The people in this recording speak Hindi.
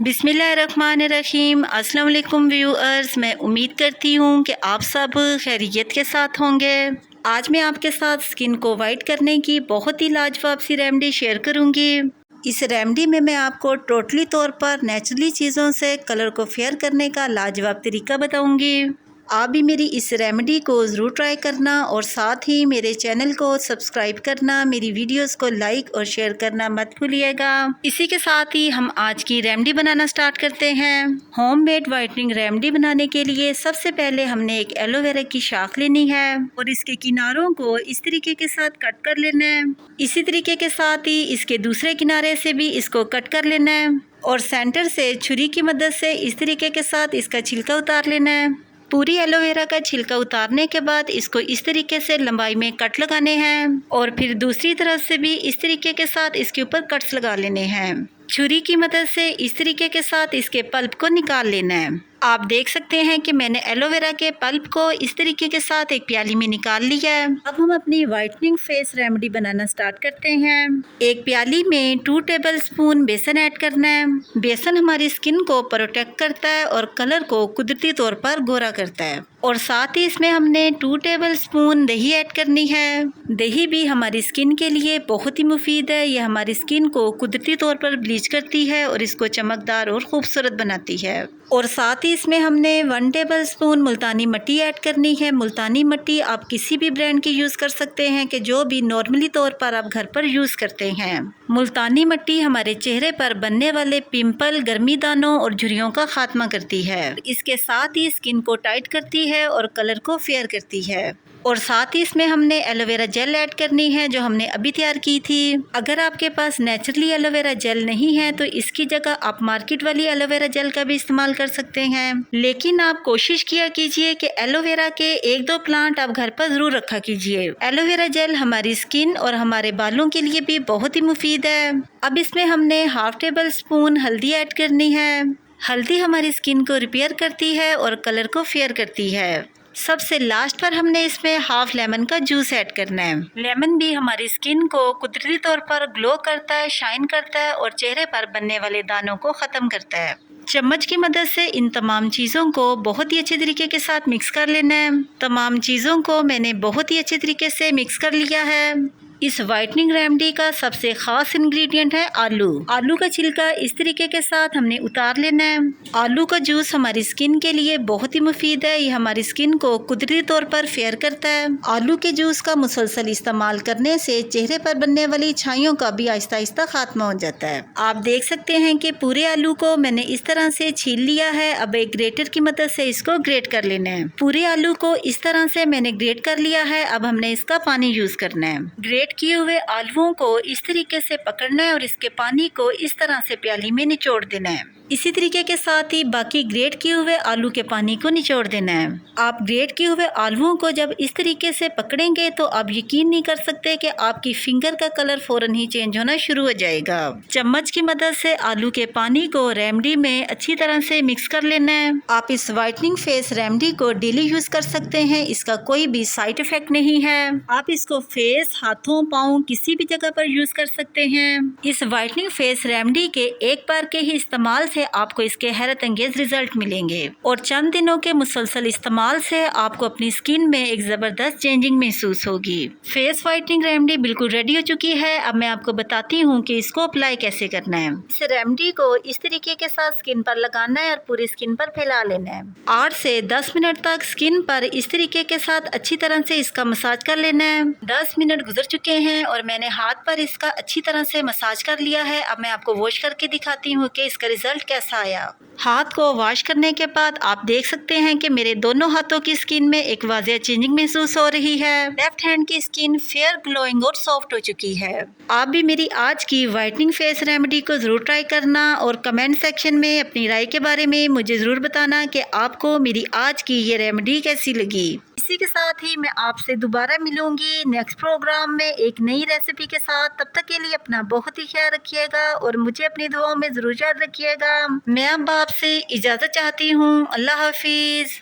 बिस्मिल्लाहिर्रहमानिर्रहीम। अस्सलाम वालेकुम व्यूअर्स, मैं उम्मीद करती हूँ कि आप सब खैरियत के साथ होंगे। आज मैं आपके साथ स्किन को वाइट करने की बहुत ही लाजवाब सी रेमेडी शेयर करूँगी। इस रेमेडी में मैं आपको टोटली तौर पर नेचुरली चीज़ों से कलर को फेयर करने का लाजवाब तरीका बताऊँगी। आप भी मेरी इस रेमेडी को ज़रूर ट्राई करना और साथ ही मेरे चैनल को सब्सक्राइब करना, मेरी वीडियोस को लाइक और शेयर करना मत भूलिएगा। इसी के साथ ही हम आज की रेमेडी बनाना स्टार्ट करते हैं। होममेड वाइटनिंग रेमेडी बनाने के लिए सबसे पहले हमने एक एलोवेरा की शाख लेनी है और इसके किनारों को इस तरीके के साथ कट कर लेना है। इसी तरीके के साथ ही इसके दूसरे किनारे से भी इसको कट कर लेना है और सेंटर से छुरी की मदद से इस तरीके के साथ इसका छिलका उतार लेना है। पूरी एलोवेरा का छिलका उतारने के बाद इसको इस तरीके से लंबाई में कट लगाने हैं और फिर दूसरी तरफ से भी इस तरीके के साथ इसके ऊपर कट्स लगा लेने हैं। छुरी की मदद से इस तरीके के साथ इसके पल्प को निकाल लेना है। आप देख सकते हैं कि मैंने एलोवेरा के पल्प को इस तरीके के साथ एक प्याली में निकाल लिया है। अब हम अपनी वाइटनिंग फेस रेमेडी बनाना स्टार्ट करते हैं। एक प्याली में 2 टेबलस्पून बेसन ऐड करना है। बेसन हमारी स्किन को प्रोटेक्ट करता है और कलर को कुदरती तौर पर गोरा करता है। और साथ ही इसमें हमने 2 टेबलस्पून दही ऐड करनी है। दही भी हमारी स्किन के लिए बहुत ही मुफीद है। यह हमारी स्किन को कुदरती तौर पर ब्लीच करती है और इसको चमकदार और खूबसूरत बनाती है। और साथ ही इसमें हमने 1 टेबलस्पून मुल्तानी मिट्टी ऐड करनी है। मुल्तानी मिट्टी आप किसी भी ब्रांड की यूज़ कर सकते हैं कि जो भी नॉर्मली तौर पर आप घर पर यूज़ करते हैं। मुल्तानी मिट्टी हमारे चेहरे पर बनने वाले पिंपल, गर्मी दानों और झुर्रियों का खात्मा करती है। इसके साथ ही स्किन को टाइट करती है और कलर को फेयर करती है। और साथ ही इसमें हमने एलोवेरा जेल ऐड करनी है जो हमने अभी तैयार की थी। अगर आपके पास नेचुरली एलोवेरा जेल नहीं है तो इसकी जगह आप मार्केट वाली एलोवेरा जेल का भी इस्तेमाल कर सकते हैं। लेकिन आप कोशिश किया कीजिए कि एलोवेरा के 1-2 प्लांट आप घर पर जरूर रखा कीजिए। एलोवेरा जेल हमारी स्किन और हमारे बालों के लिए भी बहुत ही मुफीद है। अब इसमें हमने 1/2 टेबलस्पून हल्दी ऐड करनी है। हल्दी हमारी स्किन को रिपेयर करती है और कलर को फेयर करती है। सबसे लास्ट पर हमने इसमें 1/2 लेमन का जूस ऐड करना है। लेमन भी हमारी स्किन को कुदरती तौर पर ग्लो करता है, शाइन करता है और चेहरे पर बनने वाले दानों को ख़त्म करता है। चम्मच की मदद से इन तमाम चीज़ों को बहुत ही अच्छे तरीके के साथ मिक्स कर लेना है। तमाम चीज़ों को मैंने बहुत ही अच्छे तरीके से मिक्स कर लिया है। इस वाइटनिंग रेमेडी का सबसे ख़ास इंग्रेडिएंट है आलू। आलू का छिलका इस तरीके के साथ हमने उतार लेना है। आलू का जूस हमारी स्किन के लिए बहुत ही मुफीद है। ये हमारी स्किन को कुदरती तौर पर फेयर करता है। आलू के जूस का मुसलसल इस्तेमाल करने से चेहरे पर बनने वाली छाइयों का भी आहिस्ता आहिस्ता खात्मा हो जाता है। आप देख सकते हैं कि पूरे आलू को मैंने इस तरह से छील लिया है। अब एक ग्रेटर की मदद से इसको ग्रेट कर लेना है। पूरे आलू को इस तरह से मैंने ग्रेट कर लिया है। अब हमने इसका पानी यूज करना है। ग्रेट किए हुए आलूओं को इस तरीके से पकड़ना है और इसके पानी को इस तरह से प्याली में निचोड़ देना है। इसी तरीके के साथ ही बाकी ग्रेट किए हुए आलू के पानी को निचोड़ देना है। आप ग्रेट किए हुए आलूओं को जब इस तरीके से पकड़ेंगे तो आप यकीन नहीं कर सकते कि आपकी फिंगर का कलर फौरन ही चेंज होना शुरू हो जाएगा। चम्मच की मदद से आलू के पानी को रेमेडी में अच्छी तरह से मिक्स कर लेना है। आप इस वाइटनिंग फेस रेमेडी को डेली यूज कर सकते हैं। इसका कोई भी साइड इफेक्ट नहीं है। आप इसको फेस, हाथों, पाँव किसी भी जगह पर यूज कर सकते हैं। इस वाइटनिंग फेस रेमेडी के एक बार के ही इस्तेमाल से आपको इसके हैरत अंगेज रिजल्ट मिलेंगे और चंद दिनों के मुसलसल इस्तेमाल से आपको अपनी स्किन में एक जबरदस्त चेंजिंग महसूस होगी। फेस वाइटनिंग रेमेडी बिल्कुल रेडी हो चुकी है। अब मैं आपको बताती हूँ कि इसको अप्लाई कैसे करना है। इस रेमेडी को इस तरीके के साथ स्किन पर लगाना है और पूरी स्किन पर फैला लेना है। 8 से 10 मिनट तक स्किन पर इस तरीके के साथ अच्छी तरह से इसका मसाज कर लेना है। 10 मिनट गुजर चुके हैं और मैंने हाथ पर इसका अच्छी तरह से मसाज कर लिया है। अब मैं आपको वॉश करके दिखाती हूँ कि इसका रिजल्ट कैसा आया। हाथ को वॉश करने के बाद आप देख सकते हैं कि मेरे दोनों हाथों की स्किन में एक वाज़ेह चेंजिंग महसूस हो रही है। लेफ्ट हैंड की स्किन फेयर, ग्लोइंग और सॉफ्ट हो चुकी है। आप भी मेरी आज की वाइटनिंग फेस रेमेडी को जरूर ट्राई करना और कमेंट सेक्शन में अपनी राय के बारे में मुझे जरूर बताना कि आपको मेरी आज की ये रेमेडी कैसी लगी। इसी के साथ ही मैं आपसे दोबारा मिलूंगी नेक्स्ट प्रोग्राम में एक नई रेसिपी के साथ। तब तक के लिए अपना बहुत ही ख्याल रखिएगा और मुझे अपनी दुआओं में जरूर याद रखिएगा। मैं अब आपसे इजाज़त चाहती हूँ। अल्लाह हाफिज़।